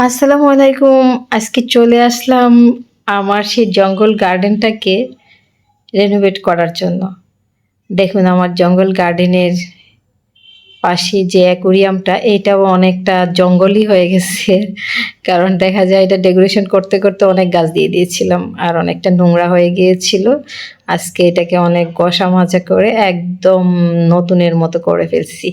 আসসালামু আলাইকুম। আজকে চলে আসলাম আমার সেই জঙ্গল গার্ডেনটাকে রেনোভেট করার জন্য। দেখুন আমার জঙ্গল গার্ডেনের পাশে যে অ্যাকুরিয়ামটা এটাও অনেকটা জঙ্গলই হয়ে গেছে। কারণ দেখা যায় এটা ডেকোরেশন করতে, করতে অনেক গাছ দিয়ে দিয়েছিলাম আর অনেকটা নোংরা হয়ে গিয়েছিল। আজকে এটাকে অনেক ঘষা-মাজা করে একদম নতুনের মতো করে ফেলছি।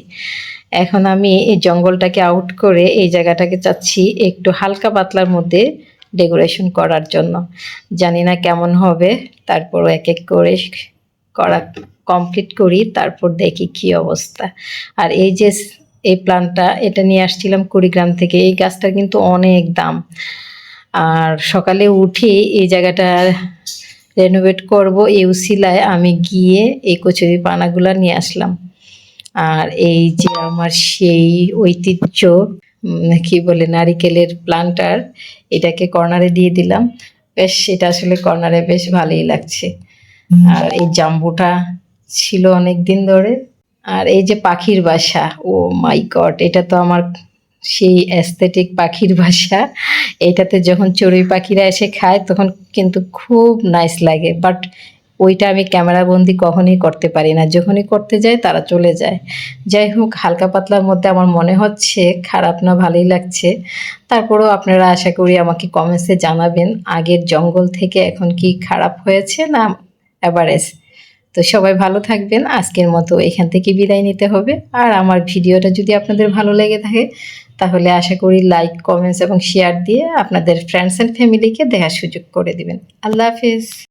এখন আমি এই জঙ্গলটাকে আউট করে এই জায়গাটাকে চাচ্ছি একটু হালকা পাতলার মধ্যে ডেকোরেশন করার জন্য। জানি না কেমন হবে, তারপরও এক এক করে করা কমপ্লিট করি, তারপর দেখি কি অবস্থা। আর এই যে এই প্ল্যান্টটা এটা নিয়ে আসছিলাম কুড়িগ্রাম থেকে। এই গাছটার কিন্তু অনেক দাম। আর সকালে উঠে এই জায়গাটা রেনোভেট করব এই উছিলায় আমি গিয়ে এই কচুরি পানাগুলা নিয়ে আসলাম। আর এই যে আমার সেই ঐতিহ্য কি বলে নারিকেলের প্লান্টার, এটাকে কর্নারে দিয়ে দিলাম। বেশ এটা আসলে কর্নারে বেশ ভালোই লাগছে। আর এই জাম্বুটা ছিল অনেক দিন ধরে। আর এই যে পাখির বাসা, ও মাই গড, এটা তো আমার সেই অ্যাস্থেটিক পাখির বাসা। এটাতে যখন চড়ুই পাখিরা এসে খায় তখন কিন্তু খুব নাইস লাগে, বাট ওইটা আমি ক্যামেরা বন্দি কখনোই করতে পারি না, যখনই করতে যাই তারা চলে যায়। যাই হোক, হালকা পাতলার মধ্যে আমার মনে হচ্ছে খারাপ না, ভালোই লাগছে। তারপরেও আপনারা আশা করি আমাকে কমেন্টসে জানাবেন আগের জঙ্গল থেকে এখন কি খারাপ হয়েছে না অ্যাভারেজ। তো সবাই ভালো থাকবেন। আজকের মতো এখান থেকে বিদায় নিতে হবে। আর আমার ভিডিওটা যদি আপনাদের ভালো লেগে থাকে তাহলে আশা করি লাইক, কমেন্টস এবং শেয়ার দিয়ে আপনাদের ফ্রেন্ডস অ্যান্ড ফ্যামিলিকে দেখার সুযোগ করে দিবেন। আল্লাহ হাফিজ।